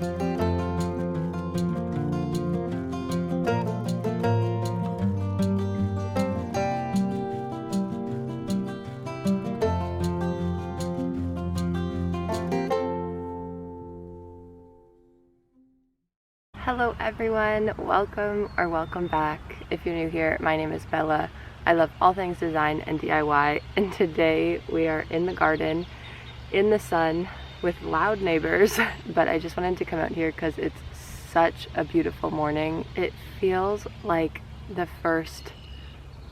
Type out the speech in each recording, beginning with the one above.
Hello everyone, welcome back. If you're new here, my name is Bella. I love all things design and DIY, and today we are in the garden, in the sun, with loud neighbors, but I just wanted to come out here because it's such a beautiful morning. It feels like the first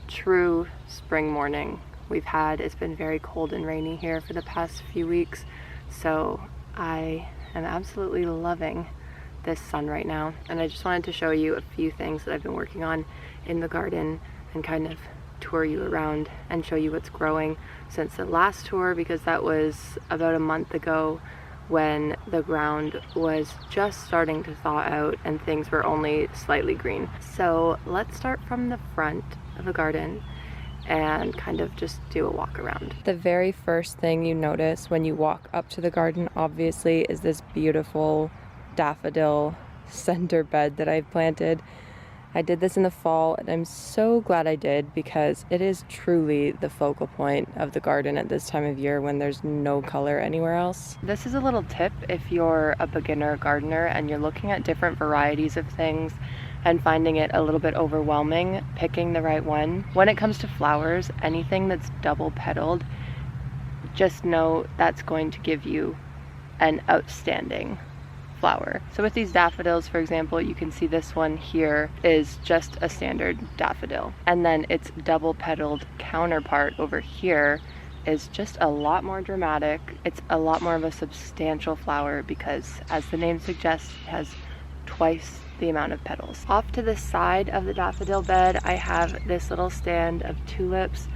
true spring morning we've had. It's been very cold and rainy here for the past few weeks, so I am absolutely loving this sun right now, and I just wanted to show you a few things that I've been working on in the garden and kind of tour you around and show you what's growing since the last tour, because that was about a month ago when the ground was just starting to thaw out and things were only slightly green. So let's start from the front of the garden and kind of just do a walk around. The very first thing you notice when you walk up to the garden, obviously, is this beautiful daffodil center bed that I've planted. I did this in the fall and I'm so glad I did, because it is truly the focal point of the garden at this time of year when there's no color anywhere else. This is a little tip if you're a beginner gardener and you're looking at different varieties of things and finding it a little bit overwhelming picking the right one. When it comes to flowers, anything that's double petaled, just know that's going to give you an outstanding flower. So with these daffodils, for example, you can see this one here is just a standard daffodil, and then its double petaled counterpart over here is just a lot more dramatic. It's a lot more of a substantial flower because, as the name suggests, it has twice the amount of petals. Off to the side of the daffodil bed, I have this little stand of tulips.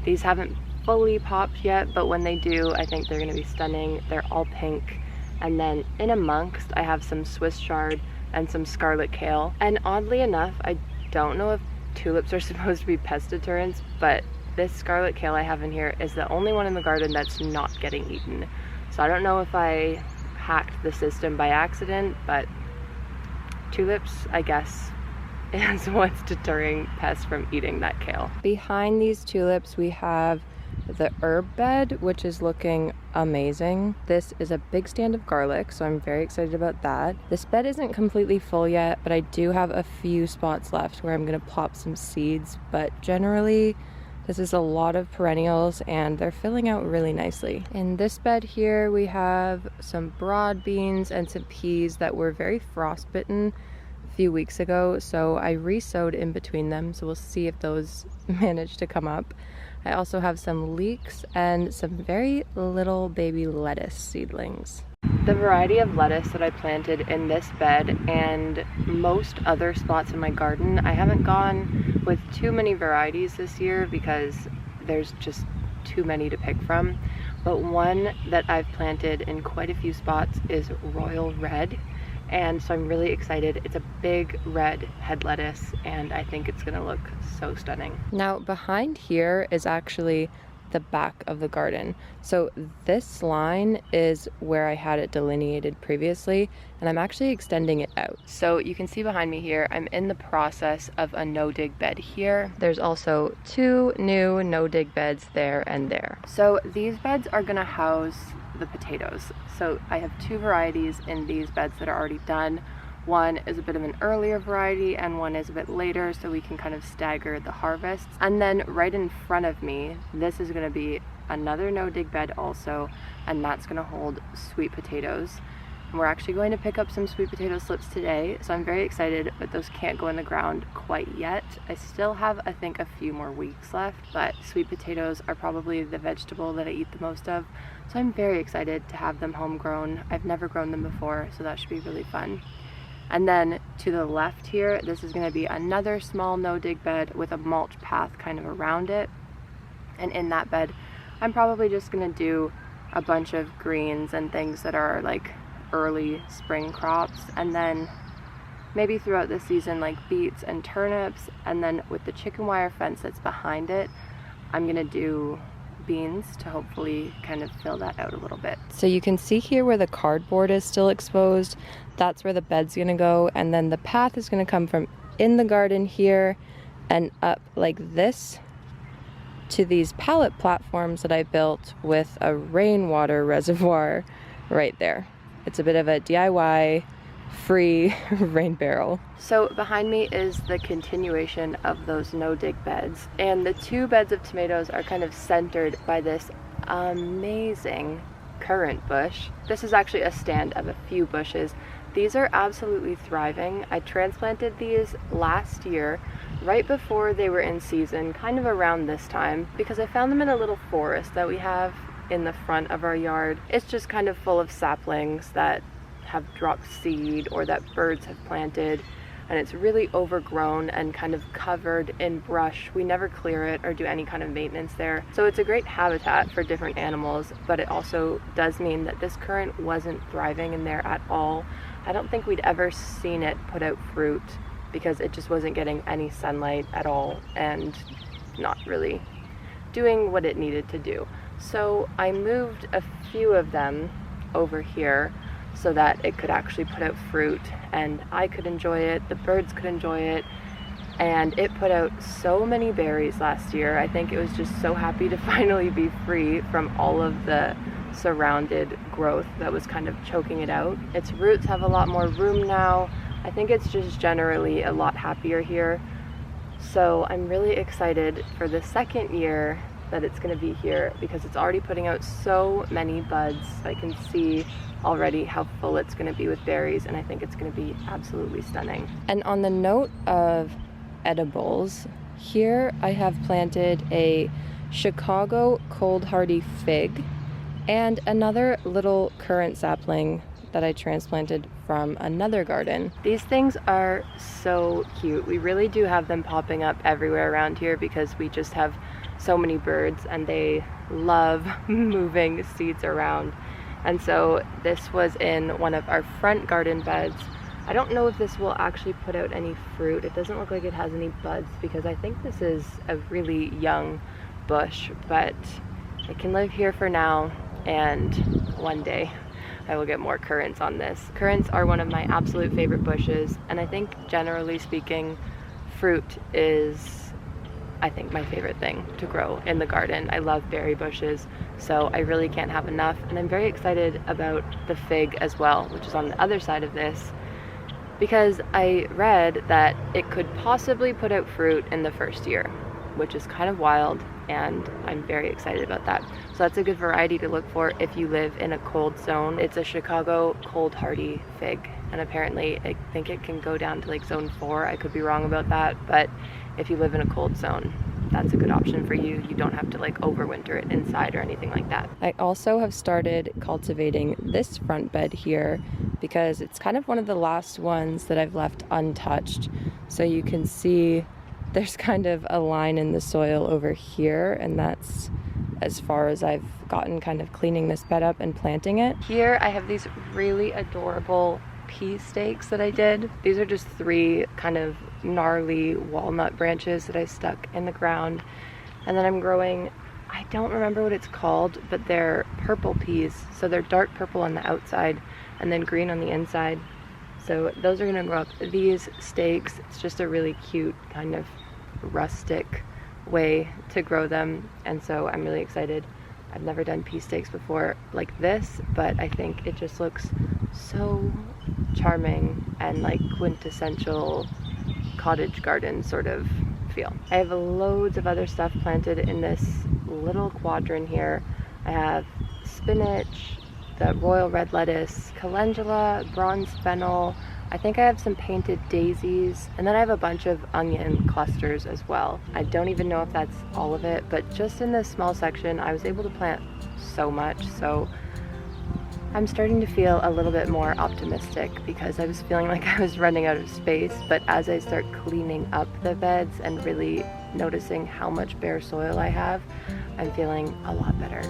These haven't fully popped yet, but when they do, I think they're going to be stunning. They're all pink. And then in amongst, I have some Swiss chard and some scarlet kale. And oddly enough, I don't know if tulips are supposed to be pest deterrents, but this scarlet kale I have in here is the only one in the garden that's not getting eaten. So I don't know if I hacked the system by accident, but tulips, I guess, is what's deterring pests from eating that kale. Behind these tulips, we have the herb bed, which is looking amazing. This is a big stand of garlic, so I'm very excited about that. This bed isn't completely full yet, but I do have a few spots left where I'm gonna plop some seeds, but generally this is a lot of perennials and they're filling out really nicely. In this bed here, we have some broad beans and some peas that were very frostbitten a few weeks ago, so I re-sowed in between them, so we'll see if those manage to come up. I also have some leeks and some very little baby lettuce seedlings. The variety of lettuce that I planted in this bed and most other spots in my garden, I haven't gone with too many varieties this year because there's just too many to pick from. But one that I've planted in quite a few spots is Royal Red. And so I'm really excited. It's a big red head lettuce and I think it's gonna look so stunning. Now behind here is actually the back of the garden. So this line is where I had it delineated previously, and I'm actually extending it out. So you can see behind me here, I'm in the process of a no-dig bed here. There's also two new no-dig beds there and there. So these beds are gonna house the potatoes. So I have two varieties in these beds that are already done. One is a bit of an earlier variety and one is a bit later, so we can kind of stagger the harvests. And then right in front of me, this is going to be another no-dig bed also, and that's going to hold sweet potatoes. And we're actually going to pick up some sweet potato slips today, so I'm very excited, but those can't go in the ground quite yet. I still have, I think, a few more weeks left, but sweet potatoes are probably the vegetable that I eat the most of, so I'm very excited to have them homegrown. I've never grown them before, so that should be really fun. And then to the left here, this is going to be another small no-dig bed with a mulch path kind of around it. And in that bed, I'm probably just going to do a bunch of greens and things that are like early spring crops. And then maybe throughout the season, like beets and turnips. And then with the chicken wire fence that's behind it, I'm going to do beans to hopefully kind of fill that out a little bit. So you can see here where the cardboard is still exposed. That's where the bed's gonna go, and then the path is gonna come from in the garden here and up like this to these pallet platforms that I built with a rainwater reservoir right there. It's a bit of a DIY free rain barrel. So behind me is the continuation of those no-dig beds, and the two beds of tomatoes are kind of centered by this amazing currant bush. This is actually a stand of a few bushes. These are absolutely thriving. I transplanted these last year, right before they were in season, kind of around this time, because I found them in a little forest that we have in the front of our yard. It's just kind of full of saplings that have dropped seed or that birds have planted, and it's really overgrown and kind of covered in brush. We never clear it or do any kind of maintenance there. So it's a great habitat for different animals, but it also does mean that this currant wasn't thriving in there at all. I don't think we'd ever seen it put out fruit because it just wasn't getting any sunlight at all and not really doing what it needed to do. So I moved a few of them over here so that it could actually put out fruit and I could enjoy it, the birds could enjoy it, and it put out so many berries last year. I think it was just so happy to finally be free from all of the surrounded growth that was kind of choking it out. Its roots have a lot more room now. I think it's just generally a lot happier here. So I'm really excited for the second year that it's going to be here because it's already putting out so many buds. I can see already how full it's going to be with berries, and I think it's going to be absolutely stunning. And on the note of edibles, here I have planted a Chicago cold hardy fig and another little currant sapling that I transplanted from another garden. These things are so cute. We really do have them popping up everywhere around here because we just have so many birds and they love moving seeds around. And so this was in one of our front garden beds. I don't know if this will actually put out any fruit. It doesn't look like it has any buds because I think this is a really young bush, but it can live here for now, and one day I will get more currants on this. Currants are one of my absolute favorite bushes, and I think generally speaking, fruit is, I think, my favorite thing to grow in the garden. I love berry bushes, so I really can't have enough, and I'm very excited about the fig as well, which is on the other side of this, because I read that it could possibly put out fruit in the first year, which is kind of wild, and I'm very excited about that. So that's a good variety to look for if you live in a cold zone. It's a Chicago cold hardy fig, and apparently I think it can go down to like zone 4. I could be wrong about that, but if you live in a cold zone, that's a good option for you. You don't have to like overwinter it inside or anything like that. I also have started cultivating this front bed here because it's kind of one of the last ones that I've left untouched. So you can see there's kind of a line in the soil over here, and that's as far as I've gotten kind of cleaning this bed up and planting it. Here I have these really adorable pea stakes that I did. These are just 3 kind of gnarly walnut branches that I stuck in the ground, and then I'm growing, I don't remember what it's called, but they're purple peas. So they're dark purple on the outside and then green on the inside. So those are gonna grow up. These stakes, it's just a really cute kind of rustic way to grow them, and so I'm really excited. I've never done pea stakes before like this, but I think it just looks so charming and like quintessential cottage garden sort of feel. I have loads of other stuff planted in this little quadrant here. I have spinach, the royal red lettuce, calendula, bronze fennel. I think I have some painted daisies, and then I have a bunch of onion clusters as well. I don't even know if that's all of it, but just in this small section I was able to plant so much, so I'm starting to feel a little bit more optimistic because I was feeling like I was running out of space, but as I start cleaning up the beds and really noticing how much bare soil I have, I'm feeling a lot better.